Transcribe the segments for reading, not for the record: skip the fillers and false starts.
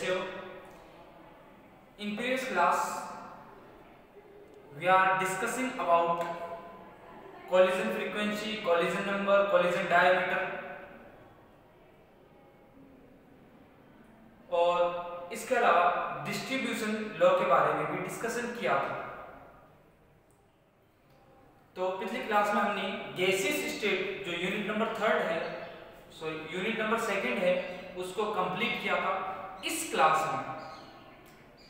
कैसे हो? In previous class we are discussing about collision frequency, collision number, collision diameter और इसके अलावा डिस्ट्रीब्यूशन लॉ के बारे में भी डिस्कशन किया था। तो पिछली क्लास में हमने गैसियस स्टेट जो यूनिट नंबर सेकंड है उसको कंप्लीट किया था। इस क्लास में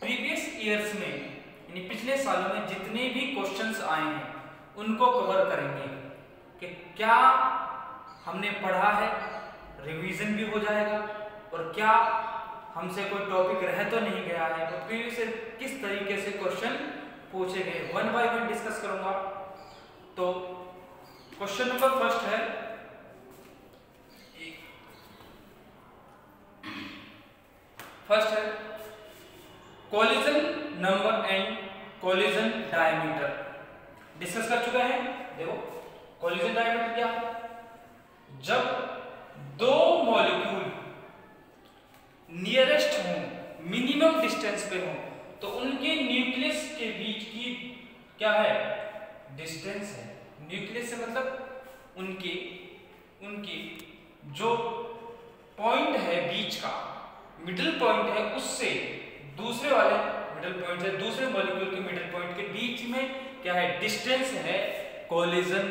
प्रीवियस ईयर्स में यानी पिछले सालों में जितने भी क्वेश्चंस आए हैं उनको कवर करेंगे कि क्या हमने पढ़ा है, रिवीजन भी हो जाएगा और क्या हमसे कोई टॉपिक रह तो नहीं गया है, तो प्रीवियस से किस तरीके से क्वेश्चन पूछे गए, वन बाय वन डिस्कस करूंगा। तो क्वेश्चन नंबर फर्स्ट है, collision number and collision diameter discuss कर चुके हैं। देखो कोलिजन डायमीटर क्या है? जब दो मॉलिक्यूल नियरेस्ट हो, मिनिमम डिस्टेंस पे हो, तो उनके न्यूक्लियस के बीच की क्या है? डिस्टेंस है। न्यूक्लियस से मतलब उनकी जो पॉइंट है बीच का, मिडिल पॉइंट है, उससे दूसरे वाले मिडिल पॉइंट से दूसरे मॉलिक्यूल के मिडिल पॉइंट के बीच में क्या है? डिस्टेंस है, कोलिजन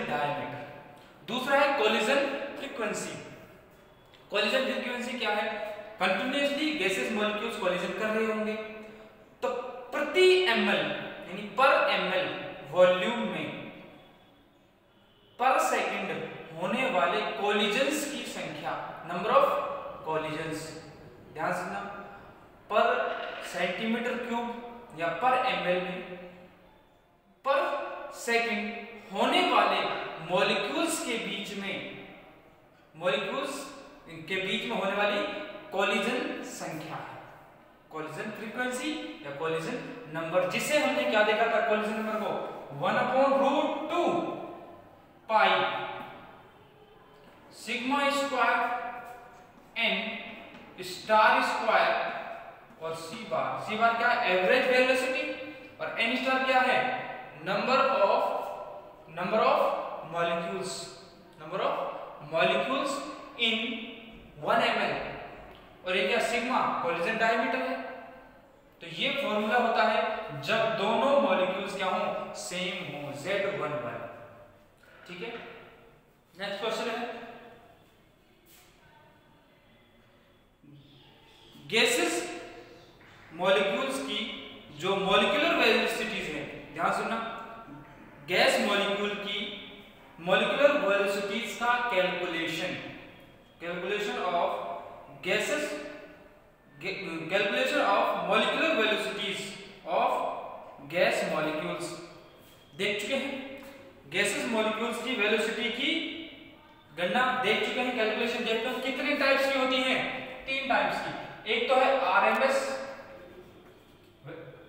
डायमीटर। दूसरा है कोलिजन फ्रीक्वेंसी। कोलिजन फ्रीक्वेंसी क्या है? कंटिन्यूअसली गैसेस मॉलिक्यूल्स कोलिजन कर रहे होंगे तो प्रति ml यानी पर ml वॉल्यूम में पर सेकंड होने वाले कोलिजन्स की संख्या, नंबर ऑफ कोलिजन्स, ध्यान से ना, पर सेंटीमीटर क्यूब या पर ml में पर सेकंड होने वाले मॉलिक्यूल्स के बीच में होने वाली कोलिजन संख्या है कोलिजन फ्रीक्वेंसी या कोलिजन नंबर, जिसे हमने क्या देखा था? कोलिजन नंबर को 1/√2 pi sigma square n star square और सी बार क्या है? एवरेज वेलोसिटी, और n स्टार क्या है? Number of molecules in 1 ml, और ये क्या? सिग्मा कोलिजन डायमीटर है। तो ये फॉर्मूला होता है जब दोनों मॉलिक्यूल्स क्या हो? सेम हो, Z11। ठीक है, नेक्स्ट क्वेश्चन है, गैसेस मॉलिक्यूल्स की जो मॉलिक्यूलर वेलोसिटीज है, ध्यान सुनना, गैस मॉलिक्यूल की मॉलिक्यूलर वेलोसिटीज का calculation of molecular velocities of gas molecules देख चुके हैं। गैसेस मॉलिक्यूल्स की वेलोसिटी की गणना देख चुके हैं, कैलकुलेशन देखते हैं। कितने टाइप्स की होती हैं? 3 टाइप्स की। एक तो है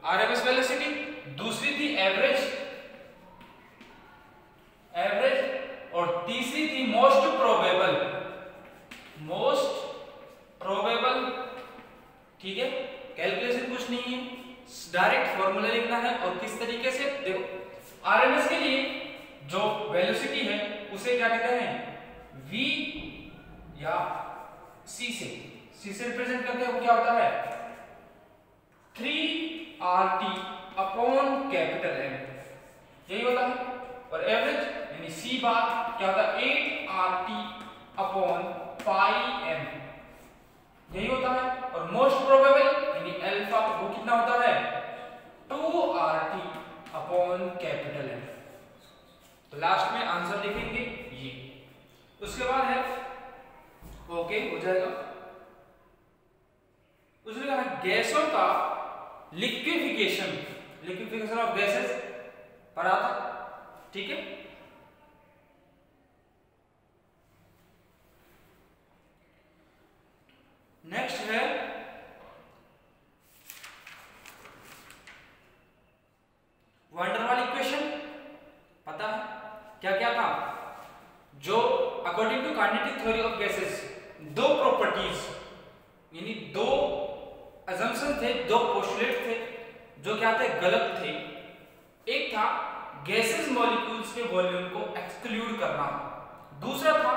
आरएमएस वेलोसिटी, दूसरी थी एवरेज, और तीसरी थी मोस्ट प्रोबेबल। ठीक है, कैलकुलेशन कुछ नहीं है, डायरेक्ट फॉर्मूला लिखना है। और किस तरीके से? देखो आरएमएस के लिए जो वेलोसिटी है उसे क्या कहते हैं? v या c से रिप्रेजेंट करते हैं। वो क्या होता है? 3RT अपॉन कैपिटल M, यही होता है। और एवरेज यानी c बार क्या होता है? 8RT अपॉन पाई m, यही होता है। और मोस्ट प्रोबेबल यानी अल्फा, वो कितना होता है? 2RT upon capital M। तो लास्ट में आंसर लिखेंगे ये। उसके बाद है ओके हो जाएगा। उसने कहा गैसों का लिक्विफिकेशन ऑफ गैसेस पढ़ा था, ठीक है। नेक्स्ट है वंडरवाल इक्वेशन, पता है क्या क्या था? जो according to kinetic theory of gases दो प्रॉपर्टीज यानी दो अजम्पशन थे, दो पोस्टुलेट थे जो क्या थे, गलत थे। एक था गैसेस मॉलिक्यूल्स के वॉल्यूम को एक्सक्लूड करना, दूसरा था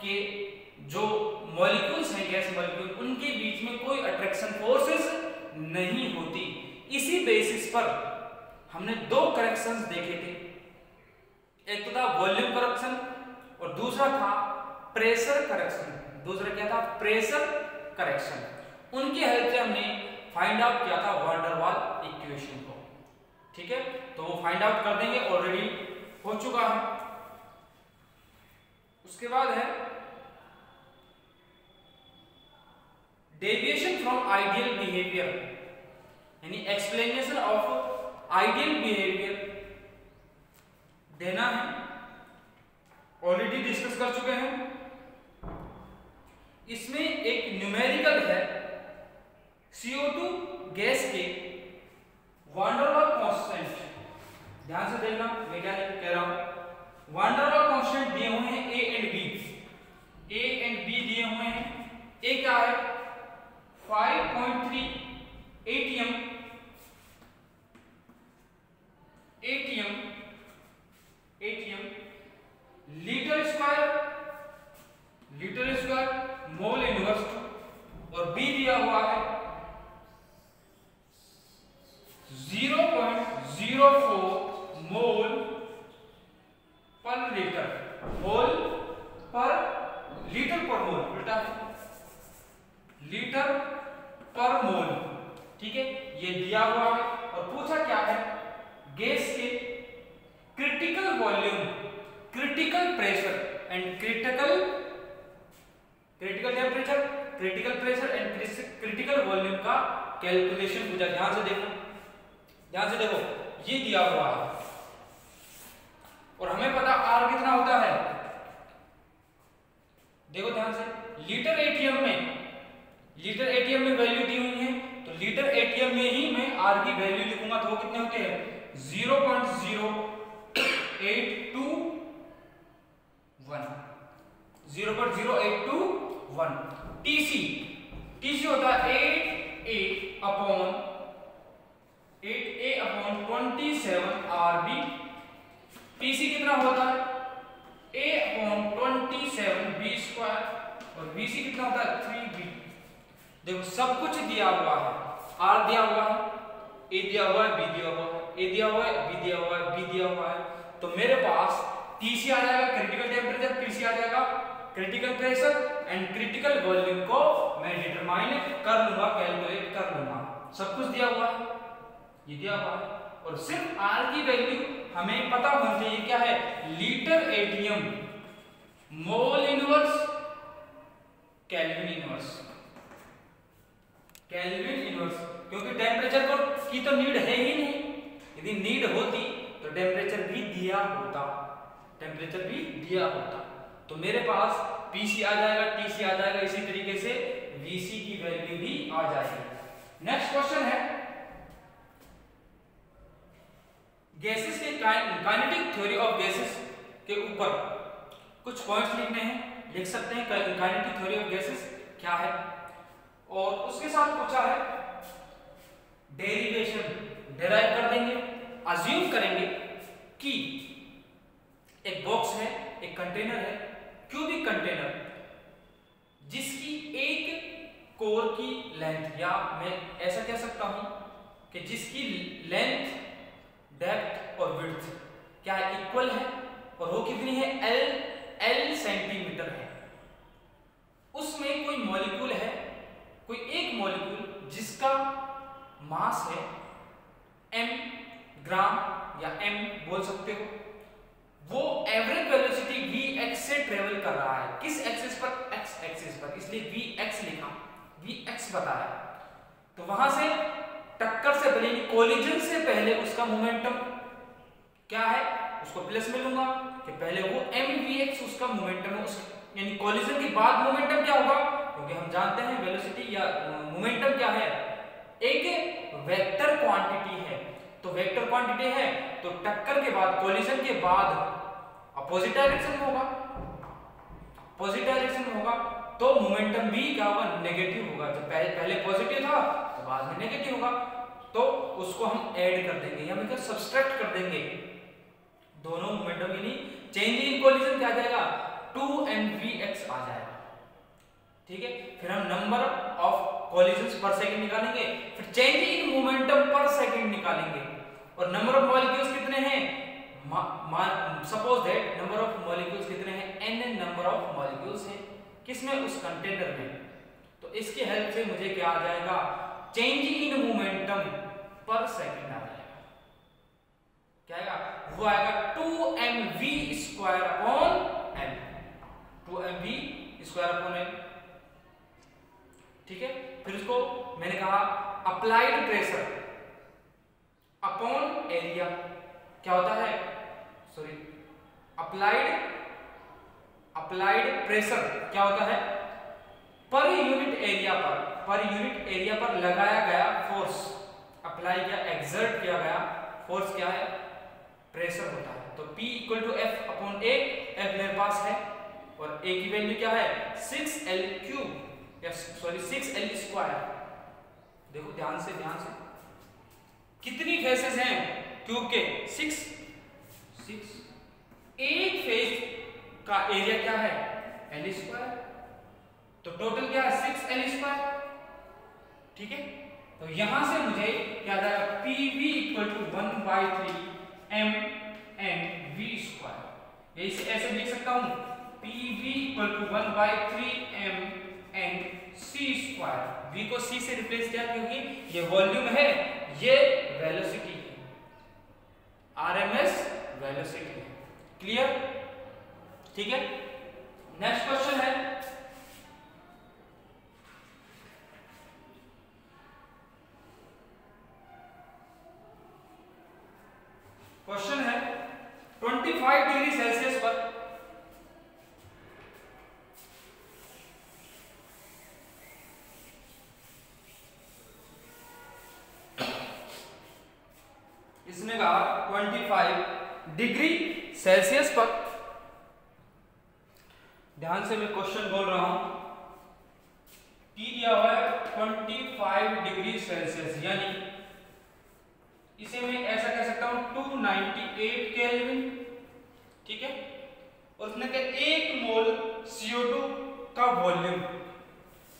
कि जो मॉलिक्यूल्स हैं गैस मॉलिक्यूल उनके बीच में कोई अट्रैक्शन फोर्सेस नहीं होती। इसी बेसिस पर हमने दो करेक्शंस देखे थे, एक तो था वॉल्यूम करेक्शन और दूसरा था प्रेशर करेक्शन। दूसरा क्या था, प्रेशर करेक्शन। उनकी हेल्प से हमने फाइंड आउट किया था वान डेर वाल इक्वेशन को। ठीक है, तो वो फाइंड आउट कर देंगे, ऑलरेडी हो चुका है। उसके बाद है डेविएशन फ्रॉम आइडियल बिहेवियर, यानी एक्सप्लेनेशन ऑफ आइडियल बिहेवियर देना है, ऑलरेडी डिस्कस कर चुके हैं। इसमें एक न्यूमेरिकल है, CO2 गैस के वान डेर वाल कांस्टेंट, ध्यान से देखना मैं क्या कह रहा हूं। वान डेर वाल कांस्टेंट दिए हुए हैं A एंड B दिए हुए हैं। A क्या है 5.3 ATM litre square mole inverse two, और B दिया हुआ है 0.04 मोल पर लीटर, उल्टा है, लीटर पर मोल। ठीक है, ये दिया हुआ है। और पूछा क्या है, गैस के critical volume, critical pressure and critical temperature, critical pressure and critical volume का कैलकुलेशन पूछा। ध्यान से देखो ये दिया हुआ है और हमें पता R कितना होता है। देखो ध्यान से, लीटर एटीएम में वैल्यू दी हुई है, तो लीटर एटीएम में ही मैं R की वैल्यू लिखूंगा, तो वो कितने होते हैं 0.0821। TC होता है 8A/27 RB। TC कितना होता है A/27 B स्क्वायर, और BC कितना होता है 3B। देखो सब कुछ दिया हुआ है, R दिया हुआ है, A दिया हुआ है, B दिया हुआ है, A दिया हुआ है, B दिया हुआ है, B दिया हुआ है। तो मेरे पास TC आ जाएगा क्रिटिकल टेम्परेचर, PC आ जाएगा critical pressure and critical volume को मैं डिटरमाइन कर लूंगा, कैलकुलेट कर लूंगा। सब कुछ दिया हुआ है, ये दिया हुआ है, और सिर्फ R की वैल्यू हमें पता होनी चाहिए, क्या है litre ATM mole inverse kelvin inverse, क्योंकि टेम्परेचर की तो नीड है ही नहीं। यदि नीड होती तो टेम्परेचर भी दिया होता, तो मेरे पास PC आ जाएगा, TC आ जाएगा, इसी तरीके से VC की वैल्यू भी आ जाएगी। नेक्स्ट क्वेश्चन है गैसेस के काइनेटिक थ्योरी ऑफ गैसेस के ऊपर कुछ पॉइंट्स लिखने हैं, लिख सकते हैं काइनेटिक थ्योरी ऑफ गैसेस क्या है। और उसके साथ पूछा है डेरिवेशन, डेराइव कर देंगे। अज्यूम करेंगे कि एक बॉक्स है, एक कंटेनर है, क्यूबिक कंटेनर, जिसकी एक कोर की लेंथ, या मैं ऐसा कह सकता हूं कि जिसकी लेंथ, डेप्थ और विड्थ क्या है इक्वल है, और वो कितनी है L सेंटीमीटर है। उसमें कोई मॉलिक्यूल है, कोई एक मॉलिक्यूल जिसका मास है m ग्राम या m बोल सकते हो, वो एवरेज वेलोसिटी vx से ट्रेवल कर रहा है। किस एक्सिस पर? x एक्सिस पर, इसलिए vx लिखा, vx बताया। तो वहां से टक्कर से पहले, कोलिजन से पहले उसका मोमेंटम क्या है, उसको प्लस में लूंगा कि पहले वो mvx उसका मोमेंटम है, यानी कोलिजन के बाद मोमेंटम क्या होगा, क्योंकि हम जानते हैं वेलोसिटी या मोमेंटम क्या है, एक वेक्टर क्वांटिटी है। तो वेक्टर क्वांटिटी है तो टक्कर के बाद, कोलिजन के बाद अपोजिट डायरेक्शन में होगा, तो मोमेंटम भी क्या होगा, नेगेटिव होगा। जब पहले पॉजिटिव था तो बाद में नेगेटिव होगा, तो उसको हम ऐड कर देंगे या मतलब सब्सट्रैक्ट कर देंगे दोनों मोमेंटम, यानी चेंज इन कोलिजन क्या आ जाएगा, 2mvx आ जाएगा। ठीक है, फिर हम नंबर ऑफ कोलिजन्स पर सेकंड निकालेंगे, फिर चेंज इन मोमेंटम पर सेकंड निकालेंगे, और नंबर ऑफ मॉलिक्यूल्स कितने हैं, suppose that number of molecules कितने हैं, n नंबर ऑफ मॉलिक्यूल्स हैं किसमें, उस कंटेनर में। तो इसकी हेल्प से मुझे क्या आ जाएगा, चेंज इन मोमेंटम पर सेकंड आ जाएगा। क्या आएगा, वो आएगा 2mv²/n, 2mv²/n। ठीक है, फिर उसको मैंने कहा अप्लाइड प्रेशर अपॉन एरिया क्या होता है, सॉरी अप्लाइड प्रेशर क्या होता है, पर यूनिट एरिया पर लगाया गया फोर्स, अप्लाई किया, एक्सर्ट किया गया फोर्स क्या है, प्रेशर होता है। तो P = F/A, F मेरे पास है और A की वैल्यू क्या है, 6L3 या सॉरी 6L²। देखो ध्यान से कितनी फेसेस हैं ट्यूब के, 6। एक फेज का एरिया क्या है, L², तो टोटल क्या है 6L²। ठीक है, तो यहां से मुझे क्या आ जाएगा, PV = 1/3mnv²। ऐसे लिख सकता हूं, PV = 1/3mnc²। V को C से रिप्लेस किया क्योंकि ये वॉल्यूम है, ये वेलोसिटी है, RMS वेलोसिटी है। क्लियर? ठीक है, नेक्स्ट क्वेश्चन है, क्वेश्चन है 25 डिग्री सेल्सियस पर इसने कहा 25 डिग्री सेल्सियस पर, ध्यान से मैं क्वेश्चन बोल रहा हूं, T दिया हुआ है 25 डिग्री सेल्सियस, यानी इसे मैं ऐसा कह सकता हूं 298 केल्विन। ठीक है, और उसने कहा 1 मोल CO2 का वॉल्यूम,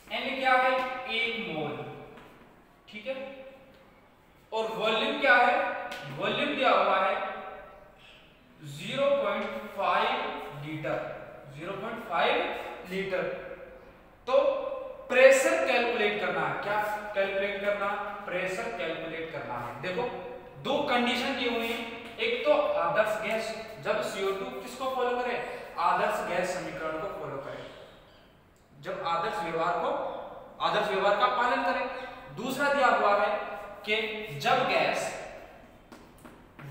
N क्या है, 1 मोल। ठीक है, और वॉल्यूम क्या है, वॉल्यूम दिया हुआ है 0.5 लीटर, 0.5 लीटर। तो प्रेशर कैलकुलेट करना है, क्या कैलकुलेट करना, प्रेशर कैलकुलेट करना है। देखो दो कंडीशन दी हुई है, एक तो आदर्श गैस, जब CO2 किसको फॉलो करे, आदर्श गैस समीकरण को फॉलो करे, जब आदर्श व्यवहार का पालन करे। दूसरा दिया हुआ है कि जब गैस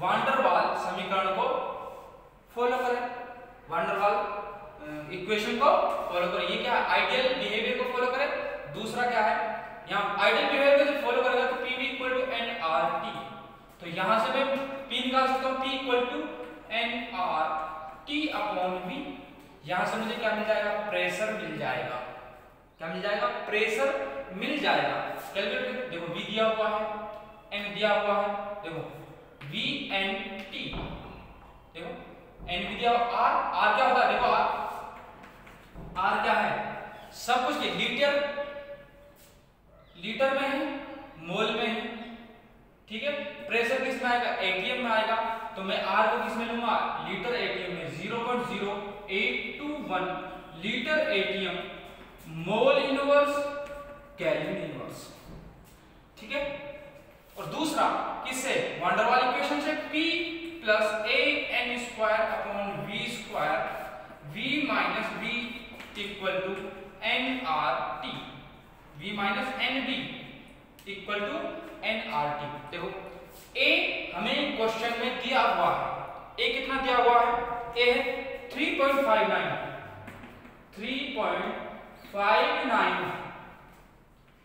वान डर वाल समीकरण को फॉलो करे, वान डर वाल इक्वेशन को फॉलो करे। ये क्या है, आइडियल बिहेवियर को फॉलो करे। दूसरा क्या है, यहाँ आइडियल बिहेवियर को जब फॉलो करेगा तो PV = nRT, तो यहां से मैं P निकाल सकता हूं, P = nRT/V। यहां से मुझे क्या मिल जाएगा, प्रेशर मिल जाएगा। क्या मिल जाएगा, प्रेशर मिल जाएगा। कैलकुलेट देखो, V दिया हुआ है, N दिया हुआ है, देखो VNT, देखो N भी दिया, R क्या होता है, देखो R क्या है, सब कुछ लीटर में है, मोल में है। ठीक है, प्रेशर किस में आएगा, ATM में आएगा, तो मैं R को किस में लूंगा, लीटर ATM में, 0.0821 litre ATM mole inverse kelvin inverse. ठीक है, और दूसरा किससे, वान डर वाल इक्वेशन से, P + AN²/V², V - V = nRT, V - NV = nRT। देखो A हमें क्वेश्चन में दिया हुआ है, A कितना दिया हुआ है, A है 3.59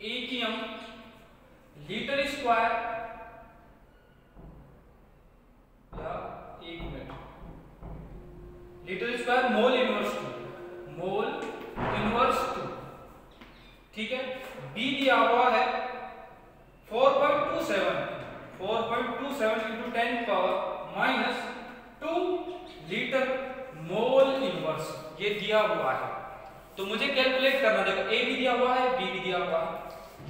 ATM लीटर स्क्वायर, या 1 minute, litre square mole inverse 2, ठीक है। बी दिया हुआ है 4.27 into 10 power -2 litre mole inverse, ये दिया हुआ है। तो मुझे कैलकुलेट करना, देखो ए भी दिया हुआ है, बी भी दिया हुआ है,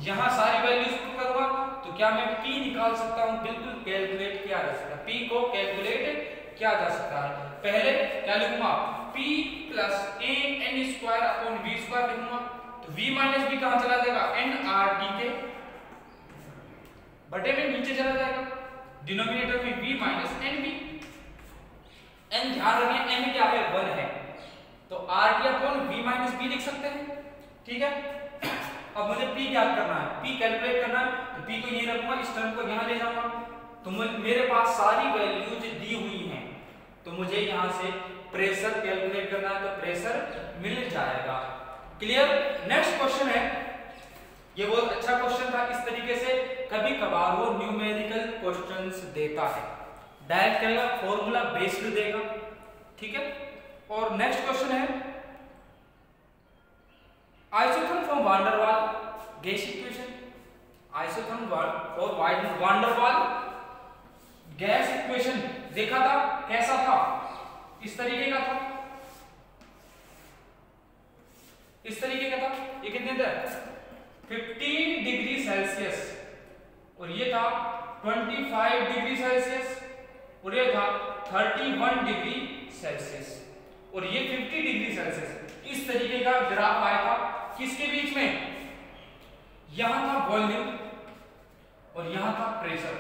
यहां सारी वैल्यूज पुट करूंगा तो क्या मैं पी निकाल सकता हूं? बिल्कुल कैलकुलेट किया जा सकता है, पी को कैलकुलेट किया जा सकता है। पहले क्या लिखूंगा? p plus a n square upon v square लिखूंगा, तो v माइनस b कहां चला जाएगा? n r t के बटे में नीचे चला जाएगा, डिनोमिनेटर में v minus n b। n ध्यान रखिए n क्या है? 1 है, तो r t upon v minus b लिख सकते हैं, ठीक है। अब मुझे p ज्ञात करना है, p कैलकुलेट करना है, तो p को यहीं रखूंगा, इस टर्म को यहां ले जाऊंगा, तो मेरे पास सारी वैल्यूज दी हुई हैं, तो मुझे यहां से प्रेशर कैलकुलेट करना है, तो प्रेशर मिल जाएगा। क्लियर? नेक्स्ट क्वेश्चन है, ये बहुत अच्छा क्वेश्चन था। इस तरीके से कभी कभार वो न्यूमेरिकल क्वेश्चंस देता है, डायरेक्ट करेगा, फॉर्मूला बेस्ड देगा, ठीक है। और नेक्स्ट क्वेश्चन है आइसोथर्म फॉर वान डेर वाल gas equation. Isotherm for van der वाल गैस इक्वेशन देखा था, कैसा था? इस तरीके का था, इस तरीके का था। ये कितने थे? 15 डिग्री सेल्सियस, और ये था 25 डिग्री सेल्सियस, और ये था 31 डिग्री सेल्सियस, और ये 50 डिग्री सेल्सियस। इस तरीके का ग्राफ आया था, किसके बीच में? यहां था वॉल्यूम और यहां था प्रेशर।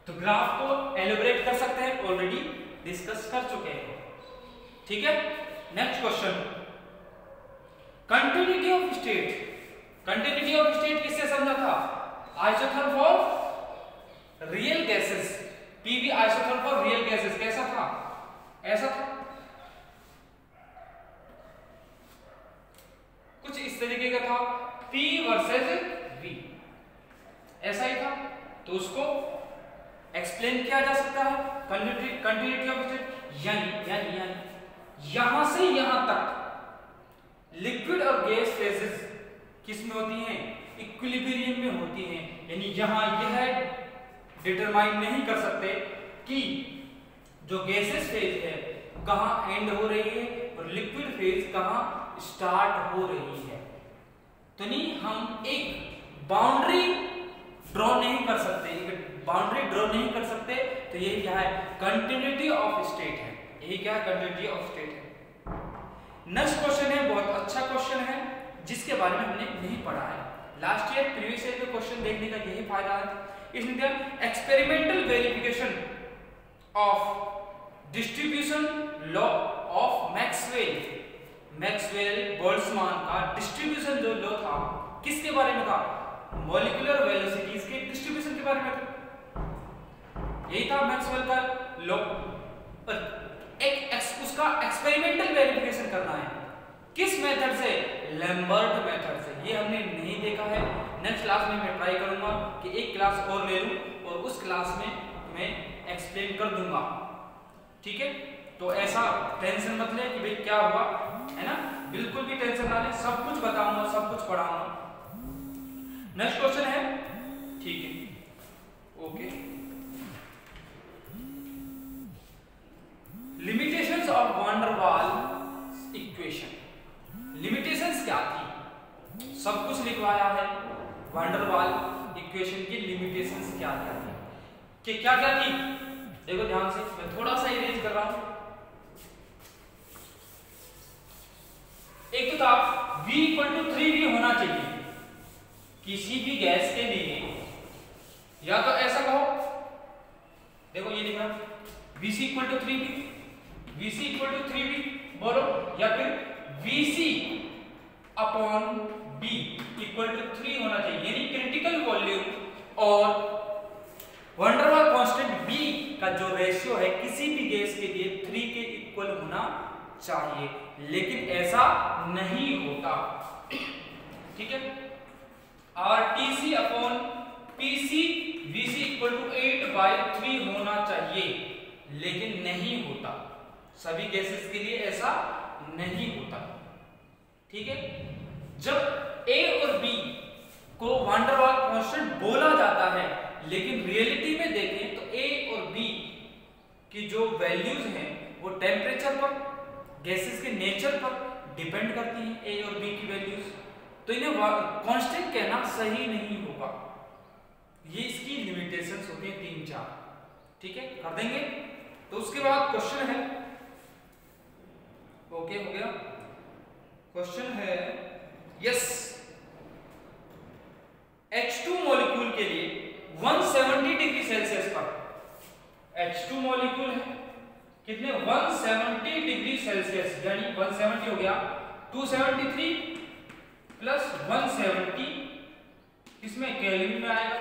तो ग्राफ को एलोबरेट कर सकते हैं, ऑलरेडी डिस्कस कर चुके हैं, ठीक है। Next question, continuity of state. Continuity of state किससे समझा था? Isotherm for real gases, PV isotherm for real gases कैसा था? ऐसा था, कुछ इस तरीके का था, P वर्सेस V, ऐसा ही था। तो उसको एक्सप्लेन किया जा सकता है कंटिन्यूटी ऑफ स्टेट, यानी यहां से यहां तक लिक्विड और गैस फेजेस किस में होती हैं? इक्विलिब्रियम में होती हैं। यानी यहां यह डिटरमाइन नहीं कर सकते कि जो गैसेस फेज है कहां एंड हो रही है और लिक्विड फेज कहां स्टार्ट हो रही है। तो नहीं, हम एक बाउंड्री ड्रॉ नहीं कर सकते, तो ये क्या है? कंटिन्यूटी ऑफ स्टेट है, यही क्या है? कंटिन्यूटी ऑफ स्टेट है। नेक्स्ट क्वेश्चन है, बहुत अच्छा क्वेश्चन है, जिसके बारे में हमने नहीं पढ़ा है। लास्ट ईयर प्रीवियस ईयर के क्वेश्चन देखने का यही फायदा है। इसमें क्या? Experimental verification of distribution law of Maxwell Boltzmann का डिस्ट्रीब्यूशन जो लॉ था, किसके बारे में था? मॉलिक्यूलर वेलोसिटीज के डिस्ट्रीब्यूशन के बारे में था, यही था मैक्सवेल का लॉ। उसका एक्सपेरिमेंटल वेरिफिकेशन करना है, किस मेथड से? लैम्बर्ट मेथड से। ये हमने नहीं देखा है, नेक्स्ट क्लास में मैं ट्राई करूंगा कि एक क्लास और ले लूं और उस क्लास में मैं एक्सप्लेन कर दूंगा, ठीक है। तो ऐसा टेंशन मत ले कि भाई क्या हुआ, है ना, बिल्कुल भी टेंशन ना ले, सब कुछ बताऊंगा, सब कुछ पढ़ाऊंगा। नेक्स्ट क्वेश्चन है, ठीक है, okay. Limitations of van der वाल इक्वेशन। लिमिटेशंस क्या थी? सब कुछ लिखवाया है। वान डेर वाल इक्वेशन की लिमिटेशंस क्या क्या थी, कि क्या क्या थी? देखो ध्यान से, मैं थोड़ा सा इरेज कर रहा हूं। एक तो था V = 3V होना चाहिए किसी भी गैस के लिए, या तो ऐसा कहो, देखो ये लिखा VC = 3V, VC = 3V बोलो, या फिर VC अपॉन B = 3 होना चाहिए, यानी क्रिटिकल वॉल्यूम और वान डेर वाल कांस्टेंट B का जो रेशियो है किसी भी गैस के लिए 3 के इक्वल होना चाहिए, लेकिन ऐसा नहीं होता, ठीक है। RTC अपॉन PC VC = 8/3 होना चाहिए, लेकिन नहीं होता, सभी गैसेस के लिए ऐसा नहीं होता, ठीक है। जब A और B को वान डेर वाल कांस्टेंट बोला जाता है, लेकिन रियलिटी में देखें तो ए और बी की जो वैल्यूज हैं वो टेम्परेचर पर, गैसेस के नेचर पर डिपेंड करती हैं, ए और बी की वैल्यूज। तो इन्हें कांस्टेंट कहना सही नहीं होगा। ये इसकी लिमिटेशंस होती हैं 3-4। ठीक है, कर देंगे। तो उसके बाद क्वेश्चन है, ओके हो गया। क्वेश्चन है यस, H2 मॉलिक्यूल के लिए 170 डिग्री सेल्सियस पर, H2 मॉलिक्यूल है कितने 170 डिग्री सेल्सियस, यानी 170 हो गया 273 प्लस 170 इसमें केल्विन में आएगा।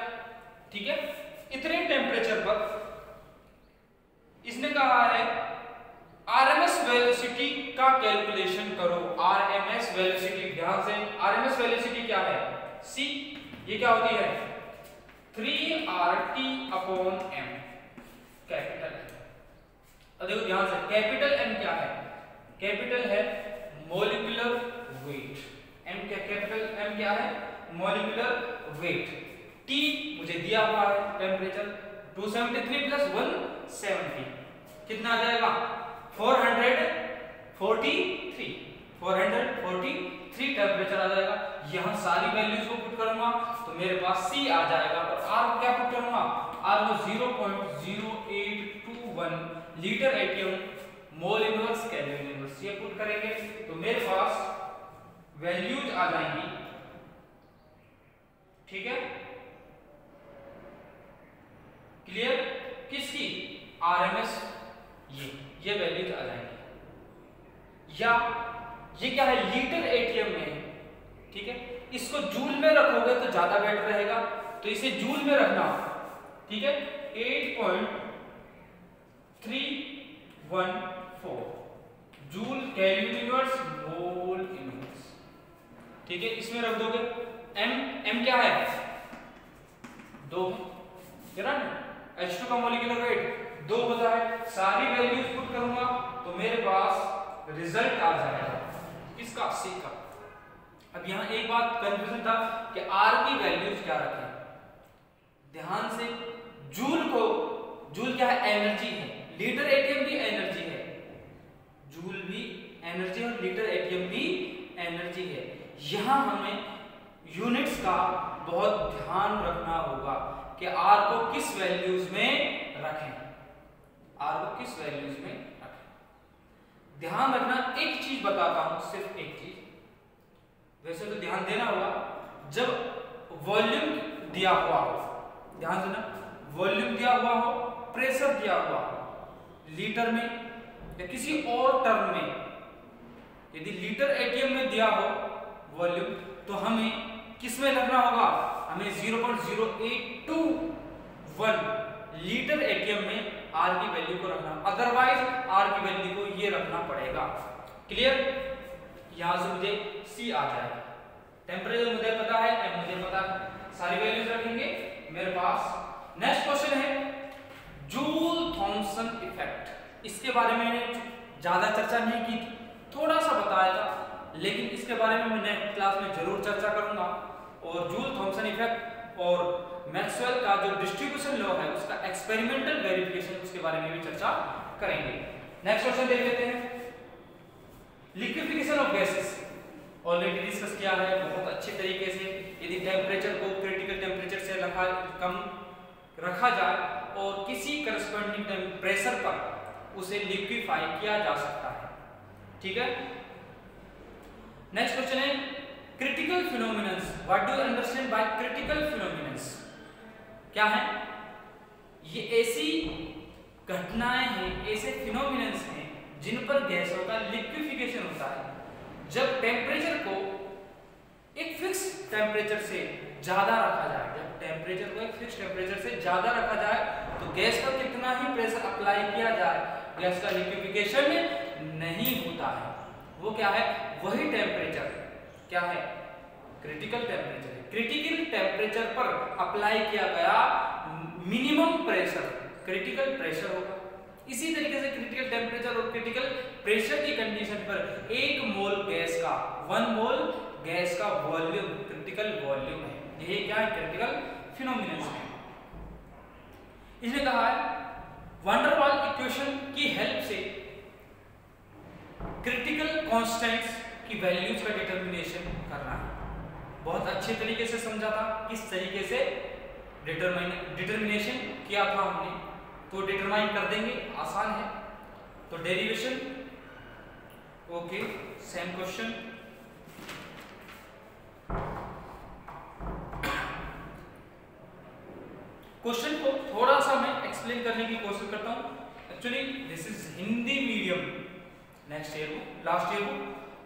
ठीक है, इतने टेम्परेचर पर इसने कहा है आरएमएस वेलोसिटी का कैलकुलेशन करो। आरएमएस वेलोसिटी, ध्यान से, आरएमएस वेलोसिटी क्या है, सी, ये क्या होती है 3RT/m, कैपिटल है। अब देखो ध्यान से, कैपिटल M क्या है, कैपिटल है मॉलिक्यूलर वेट। M क्या, कैपिटल M क्या है, मॉलिक्यूलर वेट। T मुझे दिया हुआ है टेम्परेचर 273 प्लस 170 कितना आ जाएगा 443 टेम्परेचर आ जाएगा। यहां सारी वैल्यूज को पुट करूंगा तो मेरे पास C आ जाएगा, और R क्या पुट करूंगा, R को 0.0821 litre ATM mole inverse kelvin inverse, ये पुट करेंगे तो मेरे पास वैल्यूज आ जाएंगी। ठीक है, क्लियर, किसकी, आरएमएस, ये वैल्यूज आ जाएंगी। या ये क्या है, लीटर एटीएम में है। ठीक है, इसको जूल में रखोगे तो ज्यादा बेटर रहेगा, तो इसे जूल में रखना। ठीक है, 8.314 joule kelvin inverse mole inverse. ठीक है, इसमें रख दोगे। m क्या है 2, जरा ना, H2 का मॉलिक्यूलर वेट 2 होता है। सारी वैल्यूज पुट करूंगा तो मेरे पास रिजल्ट आ जाएगा किसका, C का। अब यहां एक बात कंफ्यूजन था कि R की वैल्यूज क्या रखें। ध्यान से, जूल क्या है, एनर्जी है, लीटर एटीएम भी एनर्जी है, जूल भी एनर्जी और लीटर एटीएम भी एनर्जी है। यहां हमें यूनिट्स का बहुत ध्यान रखना होगा कि R को किस वैल्यूज में रखें, R को किस वैल्यूज में रखें। ध्यान रखना, एक चीज बताता हूं, सिर्फ एक चीज, वैसे तो ध्यान देना होगा, जब वॉल्यूम दिया हुआ हो, ध्यान देना, वॉल्यूम दिया हुआ हो, प्रेशर दिया हुआ हो, लीटर में या किसी और टर्म में, यदि लीटर एटीएम में दिया हो वॉल्यूम तो हमें किस में रखना होगा, हमें 0.0821 लीटर एटीएम में R की वैल्यू को रखना, अदरवाइज R की वैल्यू को ये रखना पड़ेगा। क्लियर, यहां से मुझे C आ जाएगा, टेम्परेचर मुझे पता है, M मुझे पता है, सारी वैल्यूज रखेंगे मेरे पास। नेक्स्ट क्वेश्चन है जूल थॉमसन इफेक्ट। इसके बारे में ज्यादा चर्चा नहीं की थी, थोड़ा सा बताया था, लेकिन इसके बारे में मैं नेक्स्ट क्लास में जरूर चर्चा करूंगा। और जूल थॉमसन इफेक्ट और मैक्सवेल का जो डिस्ट्रीब्यूशन लॉ है उसका एक्सपेरिमेंटल वेरिफिकेशन, उसके बारे में भी चर्चा करेंगे। नेक्स्ट क्वेश्चन देख लेते हैं, liquefaction of gases already discuss किया है बहुत अच्छे तरीके से। यदि टेम्परेचर को क्रिटिकल टेम्परेचर से कम रखा जाए और किसी करस्पॉन्डिंग प्रेशर पर उसे लिक्विफाई किया जा सकता है। ठीक है, नेक्स्ट क्वेश्चन है critical phenomenons. What do you understand by critical phenomenons, क्या है, ये ऐसी घटनाएं हैं, ऐसे फिनोमिनन्स हैं जिन पर गैसों का लिक्विफिकेशन होता है। जब टेम्परेचर को एक फिक्स टेम्परेचर से ज्यादा रखा जाए, जब टेम्परेचर को एक फिक्स टेम्परेचर से ज्यादा रखा जाए तो गैस पर कितना ही प्रेशर अप्लाई किया जाए गैस का लिक्विफिकेशन नहीं होता है। वो क्या है, वही टेम्परेचर क्या है, क्रिटिकल टेम्परेचर है। क्रिटिकल टेम्परेचर पर अप्लाई किया गया मिनिमम प्रेशर क्रिटिकल प्रेशर होगा। इसी तरीके से क्रिटिकल टेम्परेचर और क्रिटिकल प्रेशर की कंडीशन पर 1 मोल गैस का 1 मोल गैस का वॉल्यूम क्रिटिकल वॉल्यूम है। ये क्या है, क्रिटिकल फिनोमिनन है। इसने कहा है वैन डर वाल इक्वेशन की हेल्प से क्रिटिकल कांस्टेंट्स की वैल्यूज का डिटर्मिनेशन करना है। बहुत अच्छे तरीके से समझा था किस तरीके से डिटर्मिनेशन किया था हमने, तो डिटरमाइन कर देंगे, आसान है। तो derivation, okay, same question. Question को थोड़ा सा मैं एक्सप्लेन करने की कोशिश करता हूं। Actually this is Hindi medium next year को, लास्ट ईयर को,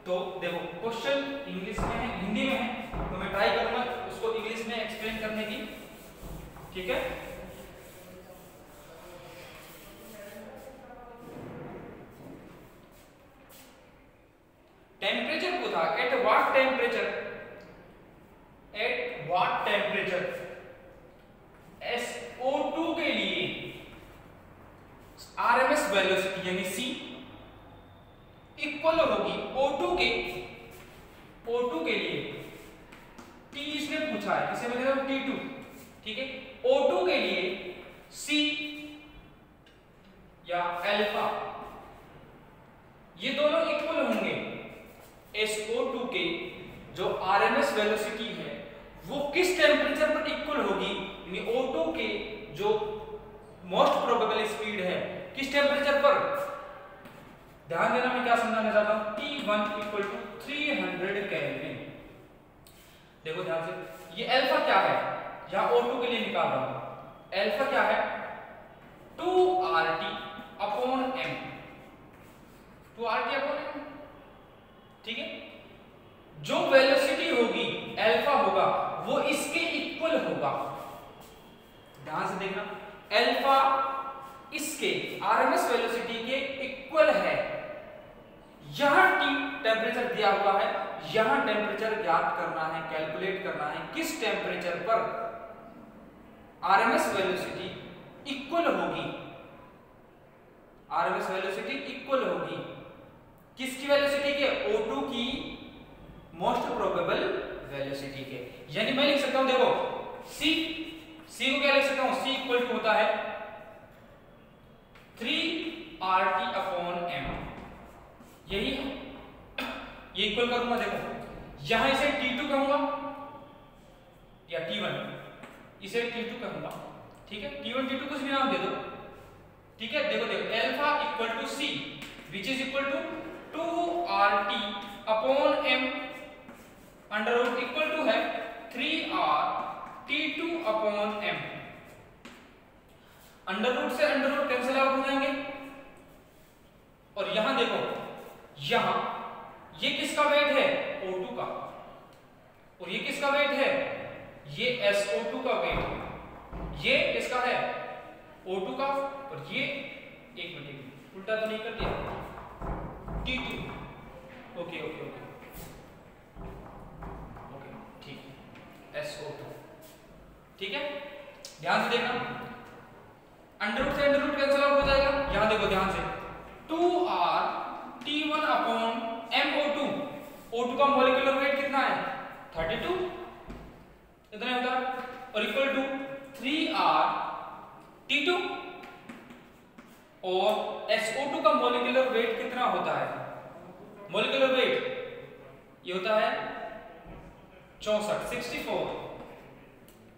तो देखो क्वेश्चन इंग्लिश में है, हिंदी में है, तो मैं ट्राई करूंगा उसको इंग्लिश में एक्सप्लेन करने की, ठीक है। टेम्परेचर पूछा, एट व्हाट टेम्परेचर SO2 के लिए RMS वेलोसिटी यानी C इक्वल होगी O2 के लिए T इसने पूछा है, इसे मैं T2, ठीक है। O2 के लिए C या अल्फा, ये दोनों इक्वल होंगे SO2 के जो RMS वेलोसिटी है वो किस टेम्परेचर पर इक्वल होगी, यानी O2 के जो मोस्ट प्रोबेबल स्पीड है किस टेम्परेचर पर। ध्यान देना, मैं क्या समझाना चाहता हूं, T1 इक्वल टू 300 केल्विन। देखो ध्यान से, ये अल्फा क्या है, यहां O2 के लिए निकाल रहा हूं। अल्फा क्या है, 2RT upon m, 2RT upon m, ठीक है। जो वेलोसिटी होगी अल्फा होगा वो इसके इक्वल होगा। ध्यान से देखना, अल्फा इसके आरएमएस वेलोसिटी के इक्वल है। यहां टी टेम्परेचर दिया हुआ है, यहां टेम्परेचर ज्ञात करना है, कैलकुलेट करना है किस टेम्परेचर पर आरएमएस वेलोसिटी इक्वल होगी। आरएमएस वेलोसिटी इक्वल होगी किसकी वेलोसिटी के, O2 की मोस्ट प्रोबेबल वेलोसिटी के। यानी मैं लिख सकता हूं, देखो C को क्या लिख सकता हूं, C इक्वल टू होता है 3RT अपॉन m, यही है, ये इक्वल करूंगा। देखो यहां इसे T2 कहूंगा या T1, इसे T2 कहूंगा, ठीक है। T1 T2 कुछ भी नाम दे दो, ठीक है। देखो alpha equal to C which is equal to 2RT upon m under root equal to है 3RT2 upon m। Under root से अंडर रूट कैंसिल आउट हो जाएंगे, और यहां देखो, यहां ये किसका वेट है, O2 का, और ये किसका वेट है, ये SO2 का वेट है। ये किसका है, O2 का, और ये एक मिनट उल्टा तो नहीं कर दिया, T2, okay okay okay okay, ठीक है, SO2, ठीक है। ध्यान से देखना, अंडर रूट से अंडर रूट कैंसिल आउट हो जाएगा। यहां देखो ध्यान से, 2RT1 अपॉन MO2, O2 का मॉलिक्यूलर वेट कितना है, 32, इतना होता है, और इक्वल टू 3RT2, और SO2 का मॉलिक्यूलर वेट कितना होता है, मॉलिक्यूलर वेट ये होता है 64,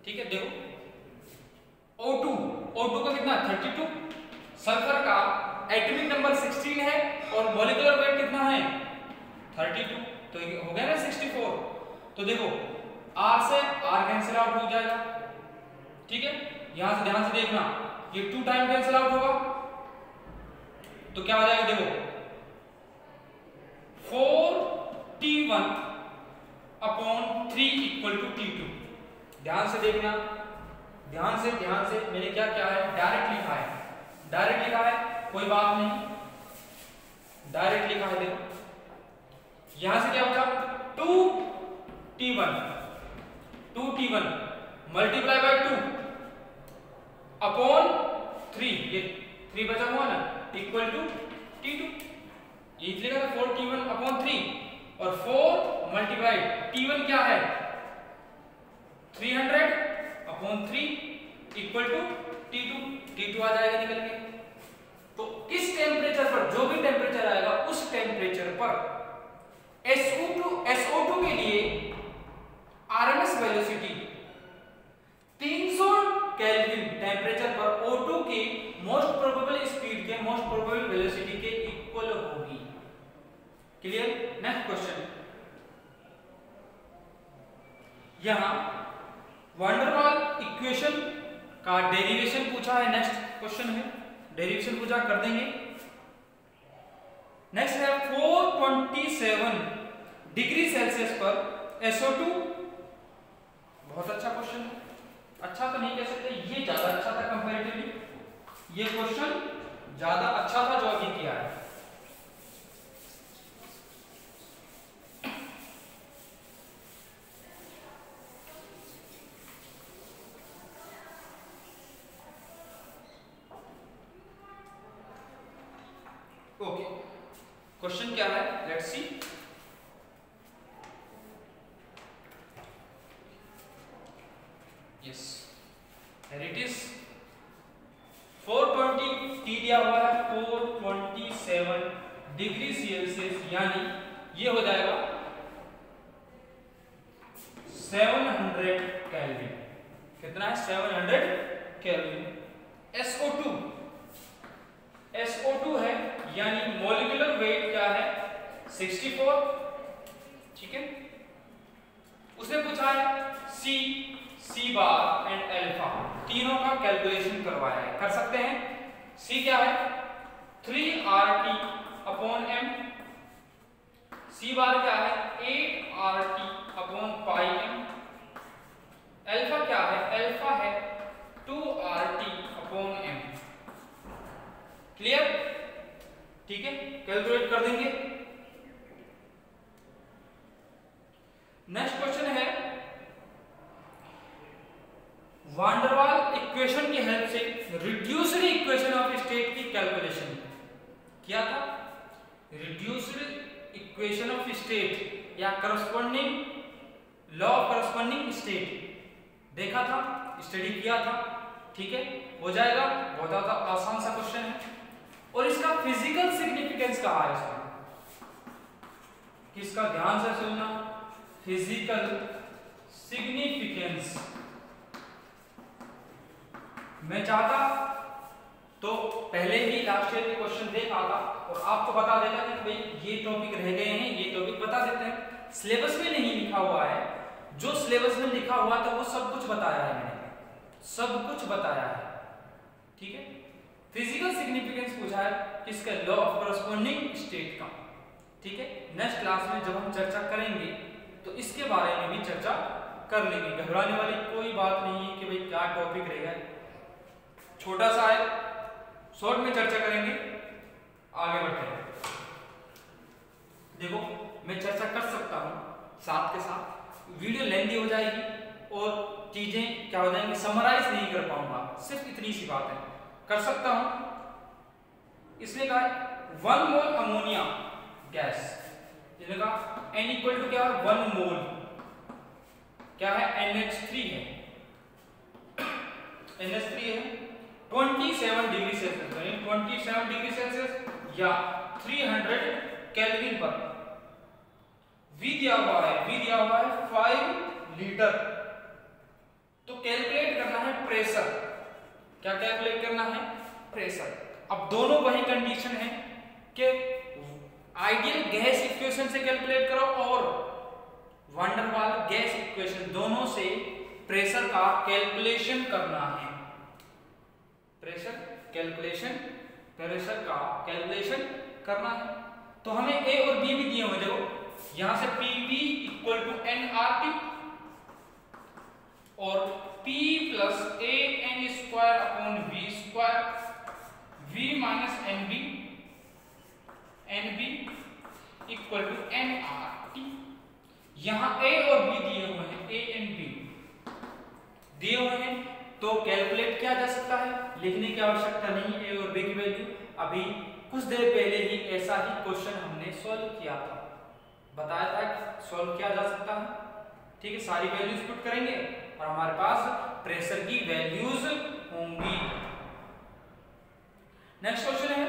ठीक है। देखो O2 का कितना, 32, सल्फर का एटॉमिक नंबर 16 है और मॉलिक्यूलर वेट कितना है, 32, तो ये हो गया ना 64। तो देखो R से R कैंसिल आउट हो जाएगा, ठीक है। यहां से ध्यान से देखना, ये 2 टाइम कैंसिल आउट होगा, तो क्या हो जाएगा, देखो 4T1 upon 3 equal to T2। ध्यान से देखना, ध्यान से मैंने क्या किया है, डायरेक्ट लिखा है, कोई बात नहीं, डायरेक्ट लिखा है। देखो यहां से क्या होगा, 2T1 मल्टीप्लाई बाय 2 अपॉन 3, ये 3 बचा हुआ ना, इक्वल टू T2, ये लिखा था 4T1 अपॉन 3, और 4 मल्टीप्लाई T1 क्या है 300/3 इक्वल टू T2, T2 आ जाएगा निकल के। तो किस टेम्परेचर पर, जो भी टेम्परेचर आएगा उस टेम्परेचर पर SO2 के लिए आरएमएस वेलोसिटी 300 केल्विन टेम्परेचर पर O2 के मोस्ट प्रोबेबल स्पीड के मोस्ट प्रोबेबल वेलोसिटी के इक्वल होगी। क्लियर? नेक्स्ट क्वेश्चन, यहां वैन डर वाल इक्वेशन का डेरिवेशन पूछा है। नेक्स्ट क्वेश्चन है, डेरिवेशन पूछा, कर देंगे। नेक्स्ट है 427 डिग्री सेल्सियस पर SO2, बहुत अच्छा क्वेश्चन है, अच्छा तो नहीं कह सकते, ये ज्यादा अच्छा था कंपैरेटिवली, ये क्वेश्चन ज्यादा अच्छा था जो अभी किया है। ओके, क्वेश्चन क्या है, let's see. Yes, here it is, 420 T दिया हुआ है, 427 डिग्री सेल्सियस, यानी ये हो जाएगा 700 केल्विन। कितना है? 700 केल्विन। SO2 है, यानी मॉलिक्यूलर वेट क्या है? 64। ठीक है, उसने पूछा है C बार एंड अल्फा, तीनों का कैलकुलेशन करवाया है, कर सकते हैं। C क्या है? 3RT/m, C बार क्या है? 8RT/m, अल्फा क्या है? अल्फा है 2RT/m। क्लियर? ठीक है, कैलकुलेट कर देंगे। नेक्स्ट क्वेश्चन है, वैन डर वाल इक्वेशन की हेल्प से रिड्यूस्ड इक्वेशन ऑफ स्टेट की कैलकुलेशन किया था। रिड्यूस्ड इक्वेशन ऑफ स्टेट या corresponding law of corresponding state देखा था, स्टडी किया था। ठीक है, हो जाएगा, बहुत ज्यादा आसान सा क्वेश्चन है। और इसका फिजिकल सिग्निफिकेंस कहा है इसमें, किसका? ध्यान से सुनना, फिजिकल सिग्निफिकेंस। मैं चाहता तो पहले ही लास्ट ईयर के क्वेश्चन देख आता और आपको बता देता कि भाई ये टॉपिक रह गए हैं, ये टॉपिक बता देते हैं। सिलेबस में नहीं लिखा हुआ है, जो सिलेबस में लिखा हुआ था वो सब कुछ बताया है मैंने, सब कुछ बताया है। ठीक है, फिजिकल सिग्निफिकेंस पूछा है किसका? लॉ ऑफ करस्पॉन्डिंग स्टेट का। ठीक है, नेक्स्ट क्लास में जब हम चर्चा करेंगे तो इसके बारे में भी चर्चा कर लेंगे। घबराने वाली कोई बात नहीं है कि भाई क्या टॉपिक रहेगा, छोटा सा है, शॉर्ट में चर्चा करेंगे। आगे बढ़ते हैं। देखो, मैं चर्चा कर सकता हूं साथ के साथ, वीडियो लेंथी हो जाएगी और चीजें क्या हो जाएंगी, समराइज नहीं कर पाऊंगा, सिर्फ इतनी सी बात है। कर सकता हूं, इसने कहा 1 मोल अमोनिया गैस, इसने कहा N इक्वल टू क्या है? 1 मोल क्या है? NH3 है, NH3 है 27 डिग्री सेल्सियस, 27 डिग्री सेल्सियस या 300 केल्विन पर। V दिया हुआ है 5 लीटर। तो कैलकुलेट करना है प्रेशर। क्या कैलकुलेट करना है? प्रेशर। अब दोनों वही कंडीशन है कि आइडियल गैस इक्वेशन से कैलकुलेट करो और वैन डर वाल गैस इक्वेशन, दोनों से प्रेशर का कैलकुलेशन करना है। प्रेशर का कैलकुलेशन करना है। तो हमें A और B भी दिए हुए, देखो यहां से PV इक्वल टू nRT और P plus AN square upon V square, V minus NB equal to nRT। यहां A और B दिए हुए हैं, A एंड B दिए हुए हैं, तो कैलकुलेट किया जा सकता है, लिखने की आवश्यकता नहीं। A और B की वैल्यू अभी कुछ देर पहले ही ऐसा ही क्वेश्चन हमने सॉल्व किया था, बताया था कि सॉल्व किया जा सकता है। ठीक है, सारी वैल्यूज पुट करेंगे और हमारे पास प्रेशर की वैल्यूज होंगी। नेक्स्ट क्वेश्चन है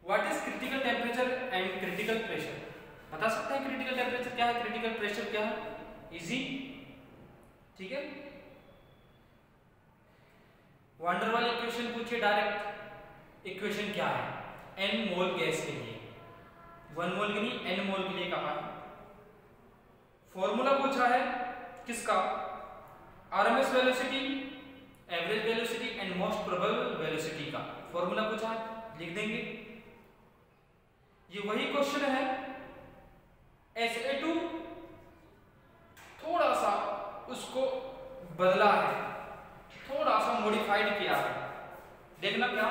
what is critical temperature and critical pressure. बता सकते हैं क्रिटिकल टेम्परेचर क्या है, क्रिटिकल प्रेशर क्या है? इजी, ठीक है। वंडर वाली इक्वेशन पूछिए डायरेक्ट। इक्वेशन क्या है? n मोल गैस के लिए, 1 मोल के लिए n मोल के लिए कहा है। फॉर्मूला पूछा है किसका? RMS velocity, average velocity and most probable velocity का फॉर्मूला पूछा है, लिख देंगे। ये वही क्वेश्चन है SA2 थोड़ा सा उसको बदला है, थोड़ा सा मॉडिफाइड किया है। देखना क्या,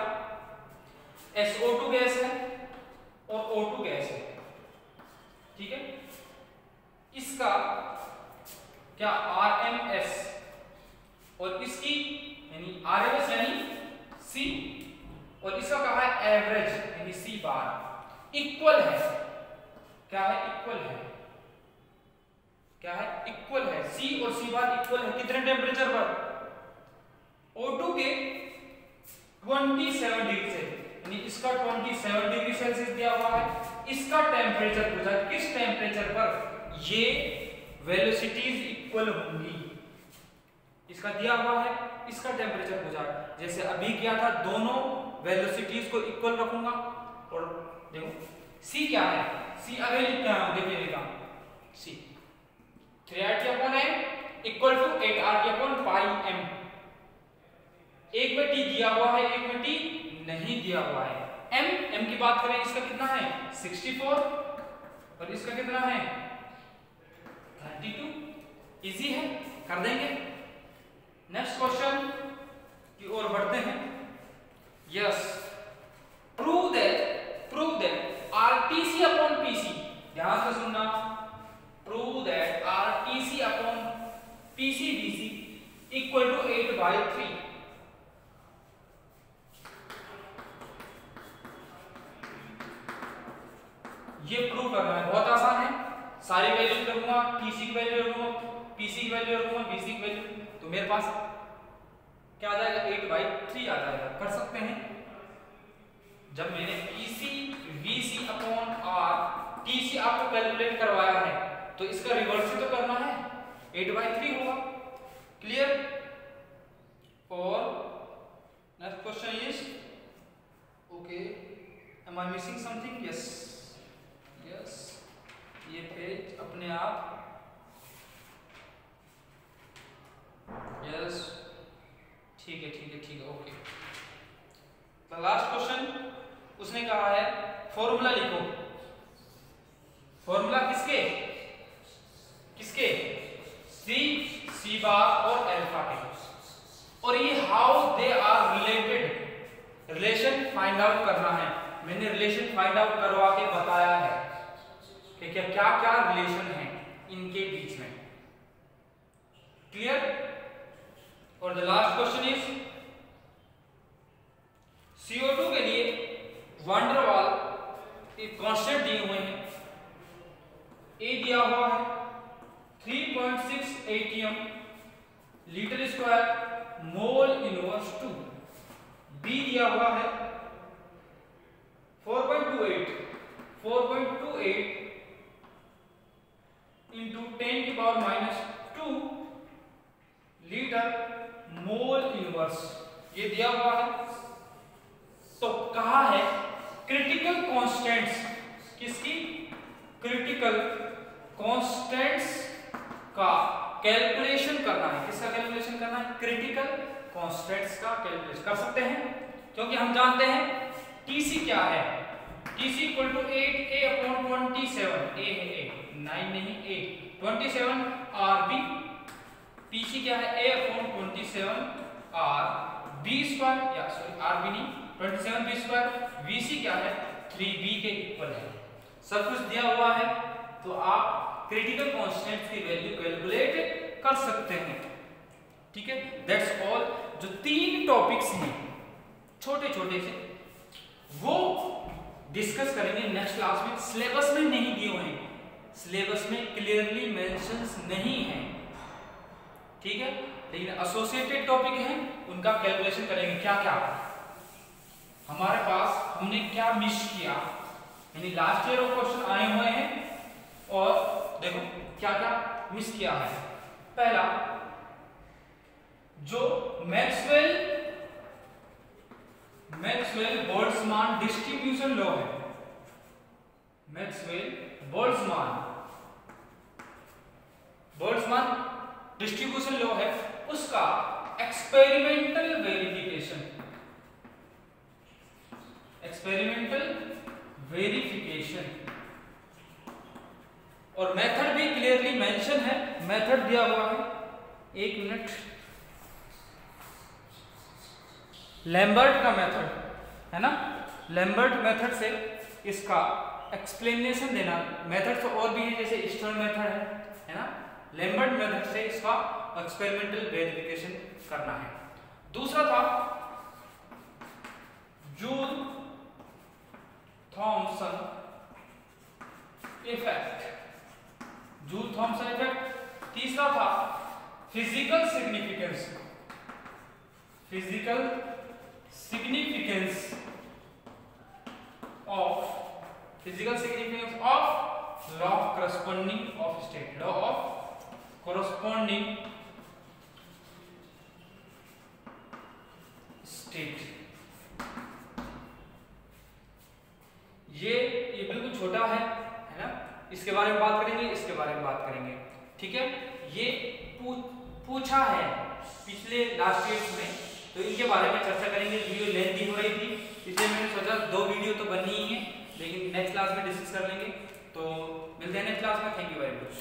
SO2 गैस है और O2 गैस है, ठीक है। इसका क्या RMS और इसकी यानी RMS यानी C और इसका कहा है एवरेज यानी C बार इक्वल है। क्या है? इक्वल है। क्या है? इक्वल है। C और C बार इक्वल है कितने टेम्परेचर पर? O2 के 27 डिग्री से, यानी इसका 27 डिग्री सेल्सियस दिया हुआ है, इसका टेम्परेचर पूछा किस टेम्परेचर पर ये वेलोसिटीज इक्वल होंगी। इसका दिया हुआ है, इसका टेम्परेचर पूछा। जैसे अभी किया था, दोनों वेलोसिटीज को इक्वल रखूंगा। और देखो C क्या है? C अगर लिखते हैं, देखिए लिखा C 3RT/m equal to 8RT/m। एक में T दिया हुआ है, एक में T नहीं दिया हुआ है। M की बात करें, इसका कितना है? 64 और इसका कितना है? 32। इजी है, कर देंगे। नेक्स्ट क्वेश्चन की ओर बढ़ते हैं। यस, प्रूव दैट RTC/PC, ध्यान से सुनना, prove that RTC/PC equal to 8/3। ये प्रूव करना है, बहुत आसान है। सारी वैल्यू रखूंगा, TC की वैल्यू रखूंगा, PC की वैल्यू रखूंगा, BC की वैल्यू, तो मेरे पास क्या आ जाएगा? 8/3 आ जाएगा। कर सकते हैं। जब मैंने PC VC/R TC आपको कैलकुलेट करवाया है, तो इसका रिवर्स ही तो करना है, 8/3 होगा। क्लियर? और next question is okay, am I missing something? Yes, ये पेज अपने आप, यस, ठीक है, ओके। तो लास्ट क्वेश्चन उसने कहा है फॉर्मूला लिखो। फॉर्मूला किसके? C बार और अल्फा के, और ये how they are related, relation find out करना है। मैंने रिलेशन फाइंड आउट करवा के बताया है कि क्या क्या रिलेशन है इनके बीच में। क्लियर? और the last question is CO2 के लिए वंडर वाल एक कांस्टेंट दिए हुए हैं। A दिया हुआ है 3.6 ATM litre square mole inverse 2। B दिया हुआ है 4.28 into 10⁻² लीटर मोल इनवर्स, ये दिया हुआ है। तो कहा है क्रिटिकल कांस्टेंट्स, किसकी? क्रिटिकल कांस्टेंट्स का कैलकुलेशन करना है। किसका कैलकुलेशन करना है? क्रिटिकल कांस्टेंट्स का कैलकुलेशन कर सकते हैं, क्योंकि हम जानते हैं TC क्या है। TC equal to 8A/27, A है 8, 9 नहीं, 8 27 RB। PC क्या है? A/27 RB स्क्वायर, या सॉरी RB नहीं, 27B स्क्वायर। VC क्या है? 3B के इक्वल है। सब कुछ दिया हुआ है, तो आप क्रिटिकल कांस्टेंट्स की वैल्यू कैलकुलेट कर सकते हैं। ठीक है, दैट्स ऑल। जो 3 टॉपिक्स हैं छोटे छोटे से, वो डिस्कस करेंगे नेक्स्ट क्लास में। सिलेबस में नहीं दिए हुए हैं, सिलेबस में क्लियरली मेंशंस नहीं है, ठीक है, लेकिन एसोसिएटेड टॉपिक हैं उनका कैलकुलेशन करेंगे क्या क्या हमारे पास हमने क्या मिस किया, यानी लास्ट ईयर वो क्वेश्चन आए हुए हैं और देखो क्या क्या मिस किया है। पहला जो मैक्सवेल बोल्ट्जमान डिस्ट्रीब्यूशन लॉ है, मैक्सवेल बोल्ट्जमान डिस्ट्रीब्यूशन लॉ है, उसका एक्सपेरिमेंटल वेरिफिकेशन और मेथड भी क्लियरली मेंशन है, मेथड दिया हुआ है, एक मिनट, लैम्बर्ट का मेथड है ना, लैम्बर्ट मेथड से इसका एक्सप्लेनेशन देना। मेथड तो और भी है जैसे स्टर्न मेथड है ना, लैम्बर्ट मेथड से इसका एक्सपेरिमेंटल वेरिफिकेशन करना है। दूसरा था जूल थॉमसन इफेक्ट, तीसरा था physical significance of law of corresponding of state, law of corresponding state. ये बिल्कुल छोटा है ना, इसके बारे में बात करेंगे, इसके बारे में बात करेंगे, ठीक है। ये पूछा है पिछले लास्ट ईयर में, तो इनके बारे में चर्चा करेंगे। वीडियो लेंथी हो रही थी इसलिए मैंने सोचा 2 वीडियो तो बननी ही है, लेकिन नेक्स्ट क्लास में डिस्कस कर लेंगे। तो मिलते हैं नेक्स्ट क्लास में, थैंक यू वेरी मच।